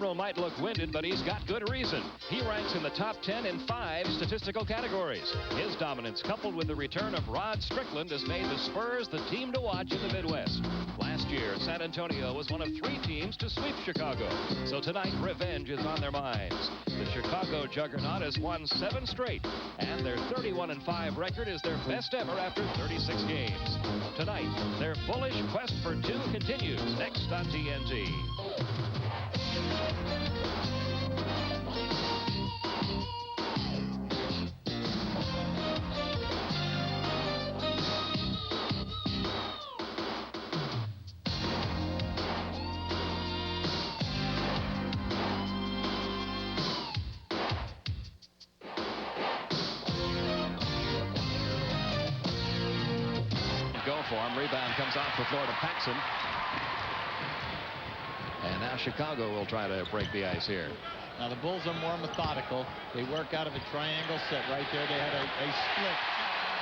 Chicago might look winded, but he's got good reason. He ranks in the top 10 in 5 statistical categories. His dominance, coupled with the return of Rod Strickland, has made the Spurs the team to watch in the Midwest. Last year, San Antonio was one of 3 teams to sweep Chicago. So tonight, revenge is on their minds. The Chicago juggernaut has won 7 straight, and their 31-5 record is their best ever after 36 games. Tonight, their bullish quest for 2 continues next on TNT. For him. Rebound comes off the floor to Paxson. And now Chicago will try to break the ice here. Now the Bulls are more methodical. They work out of a triangle set right there. They had a split.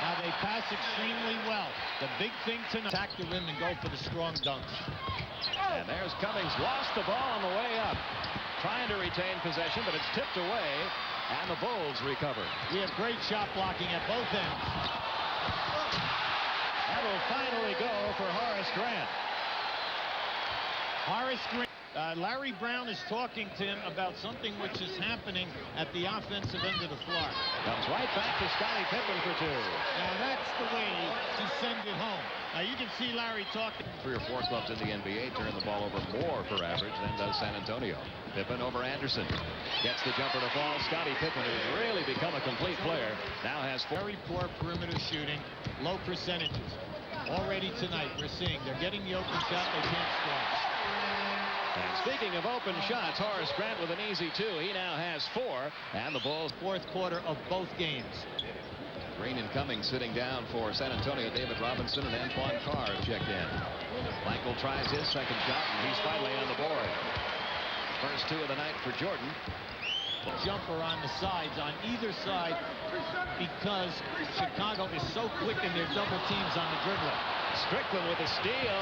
Now they pass extremely well. The big thing tonight, attack the rim and go for the strong dunks. And there's Cummings, lost the ball on the way up. Trying to retain possession, but it's tipped away. And the Bulls recover. We have great shot blocking at both ends. That will finally go for Horace Grant. Horace Grant. Larry Brown is talking to him about something which is happening at the offensive end of the floor. Comes right back to Scottie Pippen for 2. Now that's the way to send it home. Now you can see Larry talking. 3 or 4 clubs in the NBA turn the ball over more per average than does San Antonio. Pippen over Anderson. Gets the jumper to fall. Scottie Pippen, who's really become a complete player, now has 4. Very poor perimeter shooting, low percentages. Already tonight we're seeing they're getting the open shot, they can't score. And speaking of open shots, Horace Grant with an easy 2. He now has 4, and the Bulls. 4th quarter of both games. Green and Cummings sitting down for San Antonio. David Robinson and Antoine Carr have checked in. Michael tries his second shot, and he's finally on the board. First 2 of the night for Jordan. Jumper on the sides, on either side, because Chicago is so quick in their double teams on the dribbling. Strickland with a steal,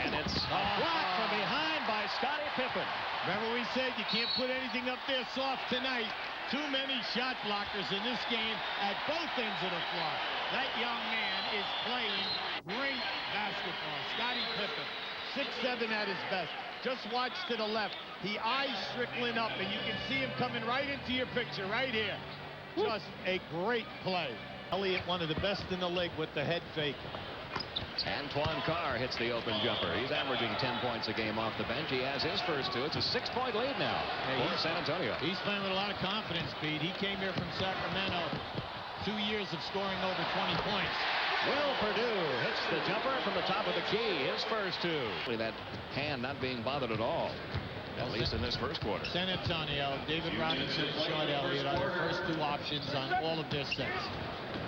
and it's a block from behind by Scottie Pippen. Remember we said you can't put anything up there soft tonight. Too many shot blockers in this game at both ends of the floor. That young man is playing great basketball. Scottie Pippen, 6'7" at his best. Just watch to the left. He eyes Strickland up, and you can see him coming right into your picture right here. Just a great play. Elliott, one of the best in the league with the head fake. Antoine Carr hits the open jumper. He's averaging 10 points a game off the bench. He has his first 2. It's a 6-point lead now for San Antonio. He's playing with a lot of confidence, Pete. He came here from Sacramento. 2 years of scoring over 20 points. Will Perdue hits the jumper from the top of the key. His first 2. That hand not being bothered at all, at least in this first quarter. San Antonio, David Robinson, and Sean Elliott are their first 2 options on all of their sets.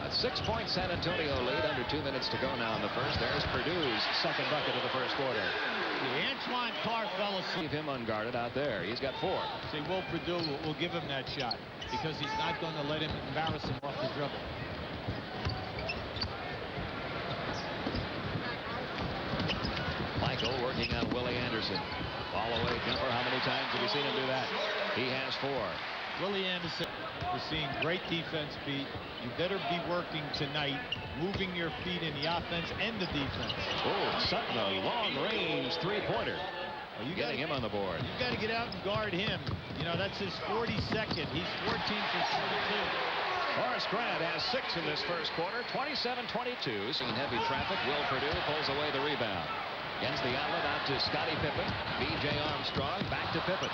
A 6-point San Antonio lead, under 2 minutes to go now in the first. There's Perdue's second bucket of the first quarter. The Antoine Carr fell asleep. Leave him unguarded out there. He's got 4. See, Will Perdue will give him that shot because he's not going to let him embarrass him off the dribble. Michael working on Willie Anderson. Ball away jumper. How many times have you seen him do that? He has 4. Willie Anderson, we're seeing great defense, Pete. You better be working tonight, moving your feet in the offense and the defense. Oh, Sutton, a long-range 3-pointer. Well, you getting him on the board. You've got to get out and guard him. You know, that's his 42nd. He's 14 for 42. Horace Grant has 6 in this first quarter, 27-22. Seeing heavy traffic, Will Perdue pulls away the rebound. Against the outlet, out to Scottie Pippen. B.J. Armstrong, back to Pippen.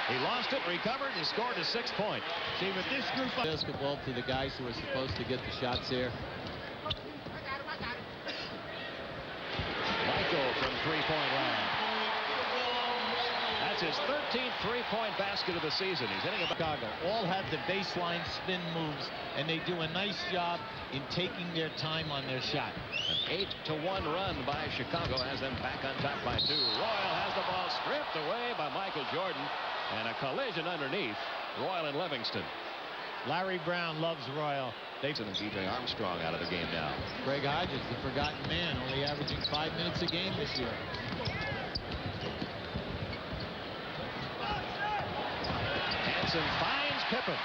He lost it, recovered, and scored a 6-point. See, with this group of basketball to the guys who are supposed to get the shots here. Michael from 3-point line. That's his 13th 3-point basket of the season. He's hitting a Chicago. All have the baseline spin moves, and they do a nice job in taking their time on their shot. An 8-1 run by Chicago has them back on top by 2. Royal has the ball stripped away by Michael Jordan. And a collision underneath Royal and Livingston. Larry Brown loves Royal. Davidson and B.J. Armstrong out of the game now. Greg Hodges, the forgotten man, only averaging 5 minutes a game this year. Robinson finds Pippen.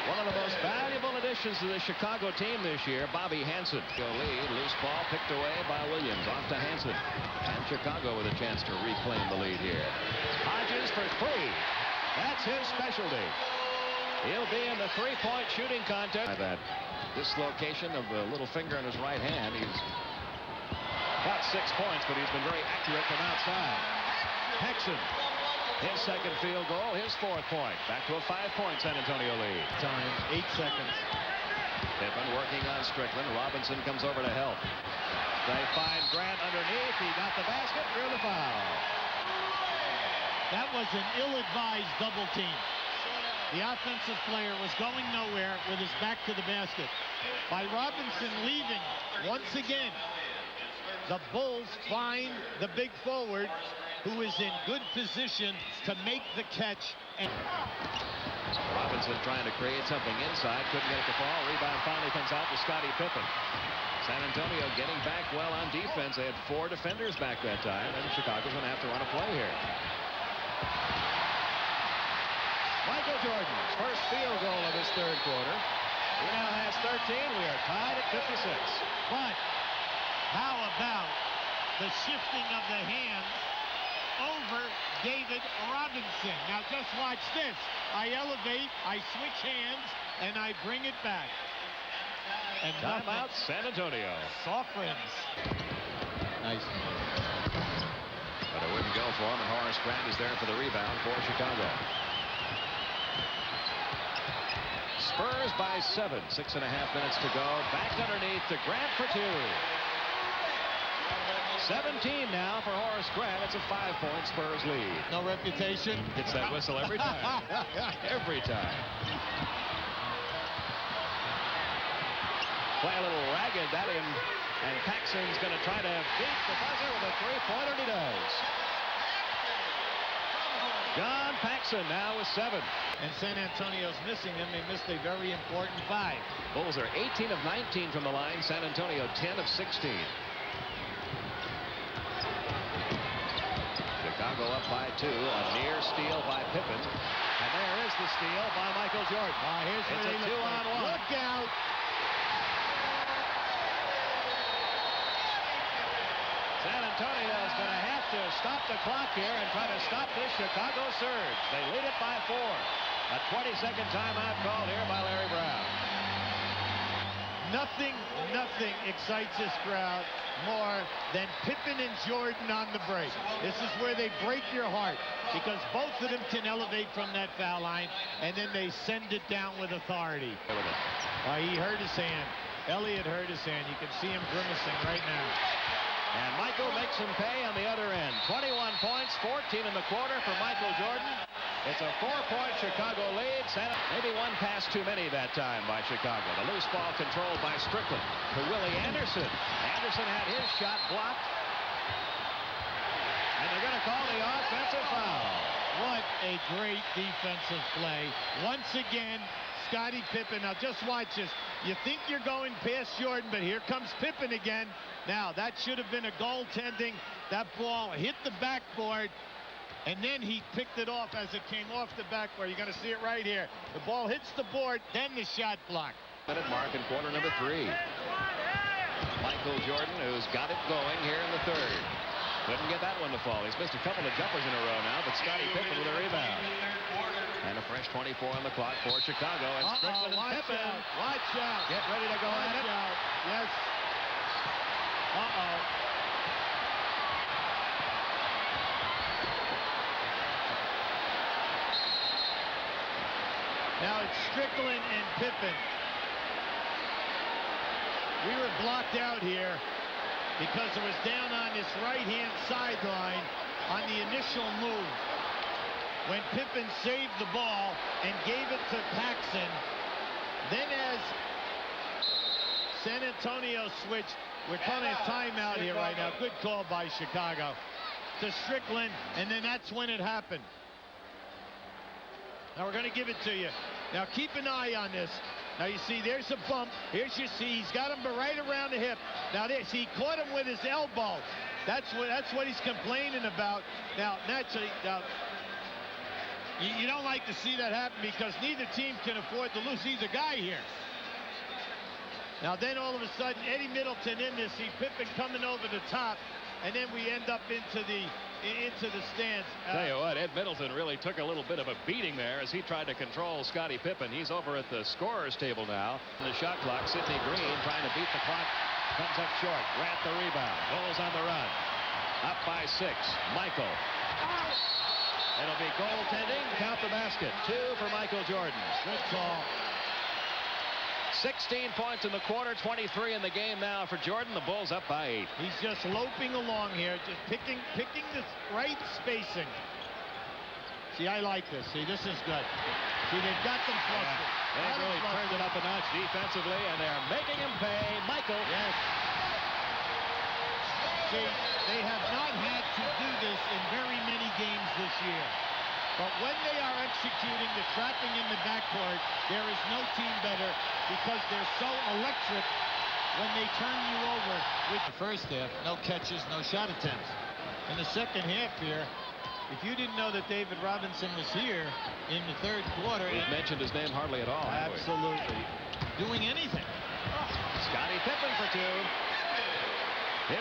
One of the most valuable additions to the Chicago team this year, Bobby Hansen. Go lead, loose ball picked away by Williams, off to Hansen. And Chicago with a chance to reclaim the lead here. Hodges for three. That's his specialty. He'll be in the three-point shooting contest. That dislocation of the little finger in his right hand. He's got 6 points, but he's been very accurate from outside. Paxson. His second field goal, his 4th point. Back to a 5-point San Antonio lead. Time, 8 seconds. Pippen working on Strickland. Robinson comes over to help. They find Grant underneath. He got the basket, drew the foul. That was an ill-advised double team. The offensive player was going nowhere with his back to the basket. By Robinson leaving, once again, the Bulls find the big forward, who is in good position to make the catch. And Robinson trying to create something inside, couldn't get it to fall. Rebound finally comes out to Scottie Pippen. San Antonio getting back well on defense. They had 4 defenders back that time, and Chicago's going to have to run a play here. Michael Jordan's first field goal of his 3rd quarter. He now has 13. We are tied at 56. But how about the shifting of the hands over David Robinson? Now just watch this. I elevate, I switch hands, and I bring it back. And timeout, San Antonio. Softens. Nice. But it wouldn't go for him, and Horace Grant is there for the rebound for Chicago. Spurs by 7. 6.5 minutes to go. Back underneath to Grant for 2. 17 now for Horace Grant. It's a 5-point Spurs lead. No reputation. Gets that whistle every time. Every time. Play a little ragged that in, and Paxson's going to try to beat the buzzer with a 3-pointer, and he does. John Paxson now with 7. And San Antonio's missing him. They missed a very important 5. Bulls are 18 of 19 from the line. San Antonio 10 of 16. Chicago up by 2. A near steal by Pippen. And there is the steal by Michael Jordan. Here's it's a 2-on-1. Look out. San Antonio's going to have to stop the clock here and try to stop this Chicago surge. They lead it by 4. A 20-second timeout called here by Larry Brown. Nothing excites this crowd more than Pippen and Jordan on the break. This is where they break your heart, because both of them can elevate from that foul line, and then they send it down with authority. He hurt his hand. Elliott hurt his hand. You can see him grimacing right now. And Michael makes him pay on the other end. 21 points, 14 in the quarter for Michael Jordan. It's a 4-point Chicago lead. Maybe one pass too many that time by Chicago. The loose ball controlled by Strickland to Willie Anderson. Anderson had his shot blocked. And they're going to call the offensive foul. What a great defensive play. Once again, Scottie Pippen. Now just watch this. You think you're going past Jordan, but here comes Pippen again. Now that should have been a goaltending. That ball hit the backboard, and then he picked it off as it came off the backboard. You're going to see it right here. The ball hits the board, then the shot block. Minute mark in quarter number 3. Michael Jordan, who's got it going here in the 3rd. Couldn't get that one to fall. He's missed a couple of jumpers in a row now, but Scottie Pippen with a rebound. And a fresh 24 on the clock for Chicago. And Strickland and Pippen. Watch out. Get ready to go at it. Yes. Now it's Strickland and Pippen. We were blocked out here because it was down on this right-hand sideline on the initial move. When Pippen saved the ball and gave it to Paxson, then as San Antonio switched, we're calling a timeout here right now. Good call by Chicago. To Strickland, and then that's when it happened. Now we're going to give it to you. Now keep an eye on this. Now you see there's a bump. Here's you see he's got him right around the hip. Now this, he caught him with his elbow. That's what he's complaining about. Now naturally, You don't like to see that happen because neither team can afford to lose either guy here. Now then all of a sudden Eddie Middleton in this, Pippen coming over the top, and then we end up into the stands. Tell you what, Ed Middleton really took a little bit of a beating there as he tried to control Scottie Pippen. He's over at the scorer's table now. The shot clock, Sidney Green trying to beat the clock. Comes up short. Grant the rebound. Bulls on the run. Up by 6. Michael. It'll be goaltending. Count the basket. 2 for Michael Jordan. Good call. 16 points in the quarter, 23 in the game now for Jordan. The Bulls up by 8. He's just loping along here, just picking the right spacing. See, I like this. See, this is good. See, they've got them flustered. Yeah. They really turned it up a notch defensively, and they're making him pay. Michael. Yes. See, they have not had to do this in very many games this year. But when they are executing the trapping in the backcourt, there is no team better because they're so electric when they turn you over. With the first half, no catches, no shot attempts. In the second half here, if you didn't know that David Robinson was here in the third quarter. We've mentioned his name hardly at all. Absolutely. Doing anything. Scottie Pippen for 2.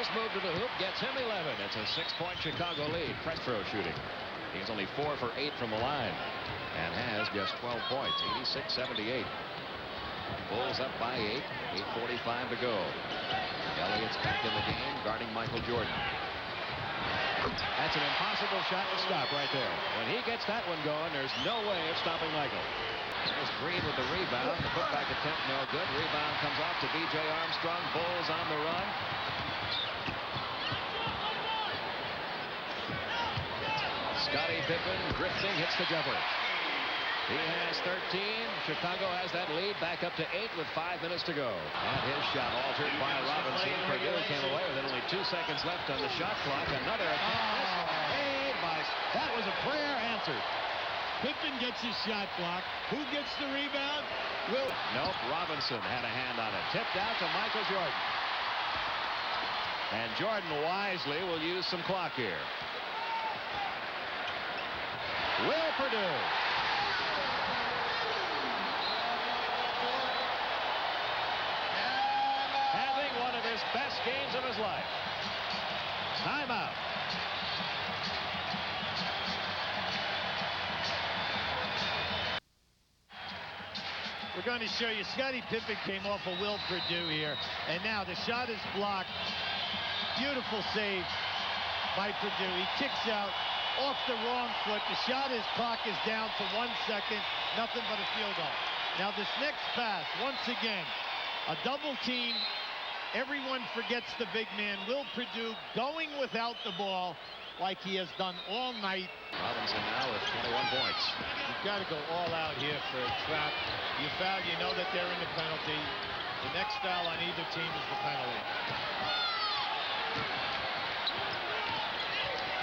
His move to the hoop gets him 11. It's a 6-point Chicago lead. Press throw shooting. He's only 4 for 8 from the line and has just 12 points. 86-78. Bulls up by 8. 8:45 to go. Elliott's back in the game, guarding Michael Jordan. That's an impossible shot to stop right there. When he gets that one going, there's no way of stopping Michael. There's Green with the rebound. The putback attempt no good. Rebound comes off to B.J. Armstrong. Bulls on the run. Scottie Pippen drifting, hits the jumper. He has 13. Chicago has that lead back up to 8 with 5 minutes to go. And his shot altered by Robinson. Purdue came away with only 2 seconds left on the shot clock. Another attempt made by. That was a prayer answered. Pippen gets his shot blocked. Who gets the rebound? Nope, Robinson had a hand on it. Tipped out to Michael Jordan. And Jordan wisely will use some clock here. Will Purdue. Having one of his best games of his life. Timeout. We're going to show you Scottie Pippen came off of Will Purdue here. And now the shot is blocked. Beautiful save by Purdue. He kicks out off the wrong foot. The clock is down to 1 second. Nothing but a field goal. Now this next pass, once again, a double team. Everyone forgets the big man. Will Purdue going without the ball like he has done all night. Robinson now with 21 points. You've got to go all out here for a trap. You foul, you know that they're in the penalty. The next foul on either team is the penalty.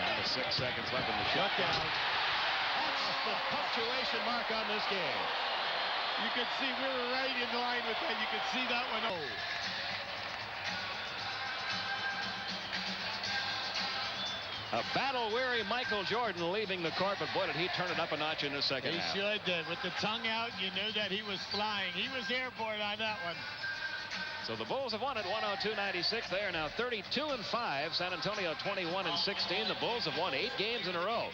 Down to 6 seconds left in the shutdown. That's the punctuation mark on this game. You can see we were right in line with that. You can see that one. Oh. A battle-weary Michael Jordan leaving the court, but boy, did he turn it up a notch in the second half. He sure did. With the tongue out, you knew that he was flying. He was airborne on that one. So the Bulls have won at 102-96. They are now 32-5. San Antonio 21-16. The Bulls have won 8 games in a row.